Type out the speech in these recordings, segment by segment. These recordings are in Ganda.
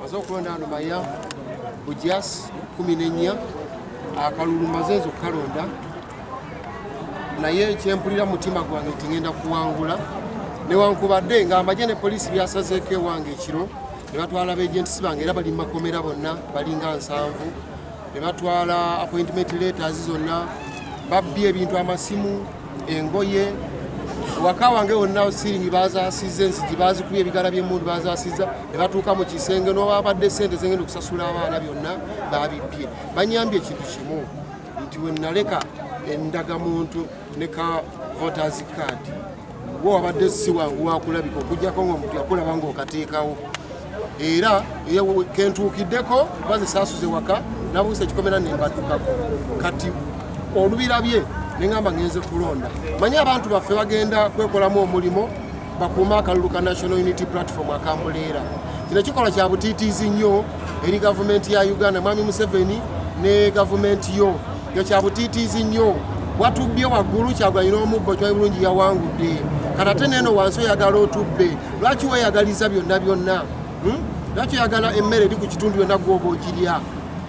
Azokulonda ano maya Bujas 14 akalulu mazenzo kalonda naye kyempulira mutima gwange tingenda kuwangula newankubadde nga amagye ne poliisi byasazeeko ewange ekiro ne batwala ab'agents bange era bali makomera bonna balinga 7 ne batwala appointment letters zonna babbye ebintu amasimu engoye waka wange wonna siringi bazaasize enzigi bazikubye ebigala by'emmundu bazaasiza ne batuuka mu kisenge n'obabadde ssente zengenda okusasula abaana byonna babibbye banyambye ekintu kimu nti we naleka endagamuntu ne ka voters card wo wabadde si wangu wakulabika okujjako ng'omuntu yakulaba ng'okateekawo era kentuukiddeko bazisaasuze waka nabuusa ekikomera nembaddukako kati olubirabye nengamba ngenze kulonda manyi abantu baffe bagenda kwekolamu omulimo bakuuma akalulu ka National Unity Platform akambuleera kino kikola kya butiitiizi nnyo eri gavumenti ya Uganda Mwami Museveni ne gavumenti yo kya butiitiizi nnyo watubbye waggulu Kyagulanyi n'omuggo Kimanyi bulungi yawangudde kati ate neeno wansi oyagala otubbe lwaki weeyagaliza byonna byonna lwaki oyagala emmere eri ku kitundu yonna gwoba ogirya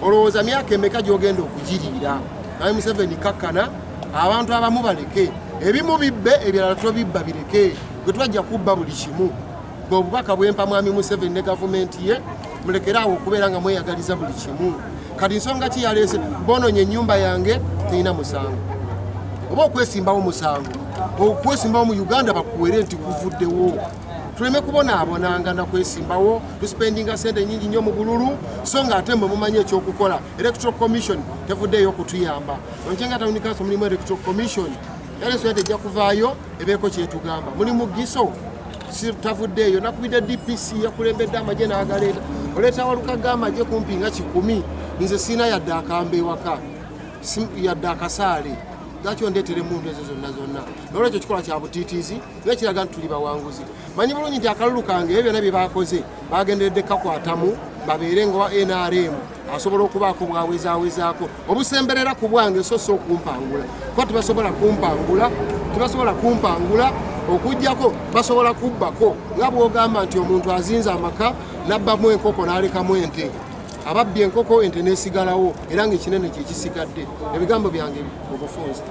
olowooza myaka emeka gy'ogenda okugiriira Mwami Museveni kakkana abantu abamu baleke ebimu bibbe ebirala tobibba bireke gwe twajja kubba buli kimu bw'obubaka bwempa Mwami Museveni ne gavumenti ye mulekeraawo okubeera nga mweyagaliza buli kimu kati nsonga ki yaleese boononye ennyumba yange terina musango oba okwesimbawo musango okwesimbawo mu Uganda bakuwere nti guvuddewo tuleme kubonaabonanga na kwesimbawo tuspendinga sente nyingi nnyo mu bululu so nga ate mwe mumanyi ekyokukola Electoral Commission tevuddeeyo okutuyamba Onchenga Town Council mulimu Electoral Commission yaleso yatejja kuvaayo ebeeko kyetugamba mulimu giso tavuddeeyo nakubidde DPC yakulembedde amagye n'agaleeta oleeta waluka g'amagye kumpi nga 10 nze siina yadde akamba ewaka yadde akasaale lwaki ondeetera emmundu ezo zonna nolwekyo kikola kya butiitiizi naye kiraga nti tuli bawanguzi manyi bulungi nti akalulu kange ebyo byonna bye bakoze bagenderedde kakwatamu babeere nga wa NRM asobola okubaako bwawezaawezaako obusemberera ku bwange so si okumpangula kuba tebasobola kumpangula okujjako basobola kubbako nga bw'ogamba nti omuntu azinze amaka nabbamu enkoko n'alekamu ente ababbye enkoko ente nesigalawo era ng'ekinene kyekisigadde ebigambo byange obufunzi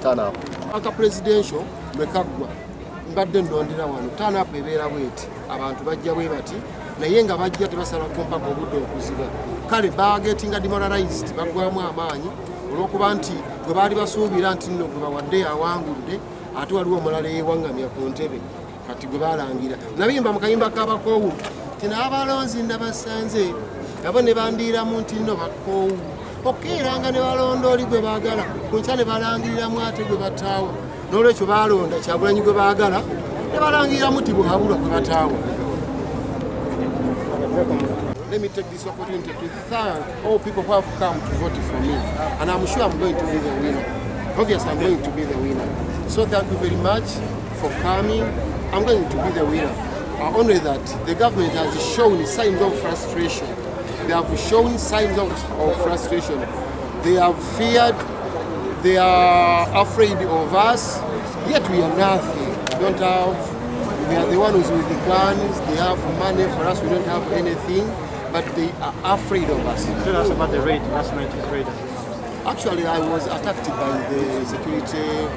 aka presidential lwekaggwa mbadde ndondera wano tanapu ebeera bweti abantu bajja bwe bati naye nga bajja tebasalako mpaka obudde okuziba kale bagetinga demoralized baggwamu amaanyi olw'okuba nti gwe baali basuubira nti nno gwe bawadde awangudde ate waliwo omulala eyewaŋŋamya ku ntebe kati gwe balangira nabimba mu kayimba k'abakoowu ti n'abalonzi nabasanze nabo ne bandiiramu nti nno bakoowu okkiiranga ne balonda oli gwe baagala ku nkya ne balangiriramu ate gwe bataawa n'olwekyo baalonda Kyagulanyi gwe baagala ne balangiriramu ti bwabulwa gwe bataawa. Let me take this opportunity to thank all people who have come to vote for me, and I'm sure I'm going to be the winner. Obviously, I'm going to be the winner. So thank you very much for coming. I'm going to be the winner. Only that the government has shown signs of frustration. They have shown signs of frustration. They have feared, they are afraid of us, yet we are nothing. We are the ones with the guns, they have money for us, we don't have anything, but they are afraid of us. Tell us about the raid, last night's raid. Actually, I was attacked by the security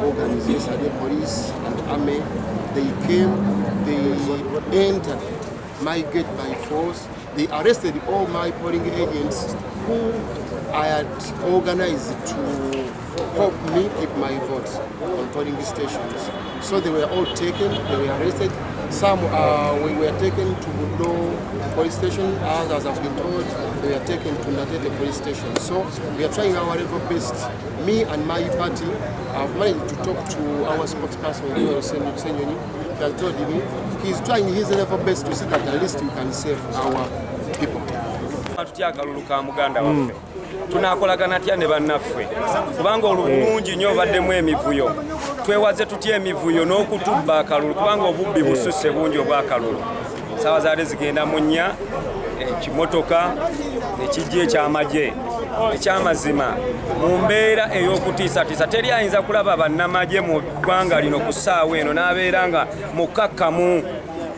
organization, the police and army, they came, they entered my gate by force. They arrested all my polling agents who I had organized to help me keep my votes on polling stations. So they were all taken, they were arrested. Some we were taken to Budo police station, others have been told they were taken to Natete police station. So we are trying our level best. Me and my party have managed to talk to our spokesperson, Senyoni. He has told me he's trying his level best to see that at least we can save our people. Tunakolagana tya ne bannaffe kubanga olulungi nnyo baddemu emivuyo twewaze tutya emivuyo n'okutubba akalulu kubanga obubbi bususse bungi obw'akalulu saawa zaali zigenda mu nnya ekimotoka ekijja ekyamagye ekyamazima mu mbeera ey'okutiisatiisa teri ayinza kulaba bannamagye mu ggwanga lino ku ssaawa eno n'abeera nga mukakkamu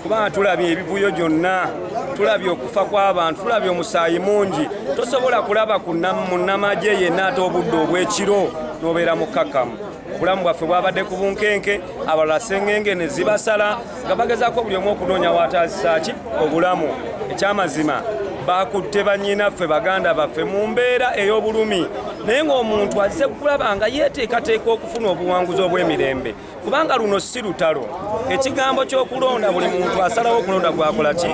kubanga tulabye ebivuyo gyonna tulabye okufa kw'abantu tulabye omusaayi mungi tosobola kulaba ku munnamagye yenna ate obudde obw'ekiro n'obeera mukakkamu obulamu bwaffe bwabadde ku bunkenke abalala sengenge ne zibasala nga bagezaako buli omu okunoonya wataasisaaki obulamu ekyamazima bakutte bannyinaffe baganda baffe mu mbeera ey'obulumi naye ng'omuntu azze kulaba nga yeeteekateeka okufuna obuwanguzi obw'emirembe kubanga luno si lutalo ekigambo ky'okulonda buli muntu asalawo okulonda gwakola ki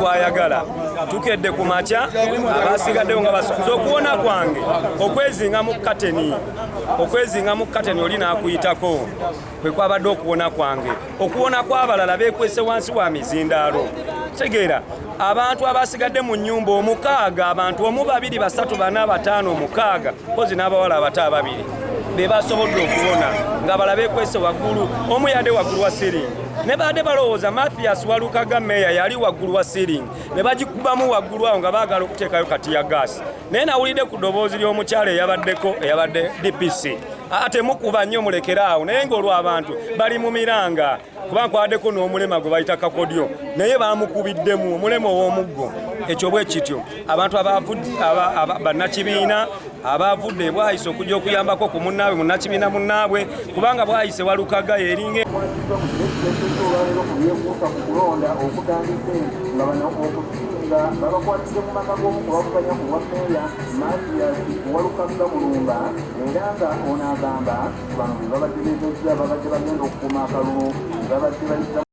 gwayagala tukedde ku makya abasigaddeyo nga basukuza okuwona kwange okwezinga mu kateni oli n'akuyitako kwe kwabadde okuwona kwange okuwona kw'abalala beekwese wansi wa mizindaalo tegeera abantu abasigadde mu nnyumba omukaaga abantu omu 2 3 4 5 omukaaga pozi n'abawala abato 2 be basobodde okuwona nga balabeekwese waggulu omu yadde waggulu wa siringi ne badde balowooza Mathias Walukaga meya yali waggulu wa siringi ne bagikubamu waggulu awo nga baagala okuteekayo kati ya gaasi naye nawulidde ku ddoboozi ly'omukyala eyabadde DPC ate mukuba nnyo mulekeraawo naye ng'olwo abantu bali mu miranga kubanga kwaddeko n'omulema gwe bayita kakodyo naye baamukubiddemu omulema ow'omuggo ekyo bwe kityo abantu bannakibiina abavudde bwayise okujja okuyambako ku munnaabwe munnakibiina munnaabwe kubanga bwayise Walukaga yeringe babakwatidde mu maka g'omukubavuganya ku bwa meeya Mathias Walukaga Mulumba era nga ono agamba bano babadde beezezza babadde bagenda okukuuma akalulu babadde bayita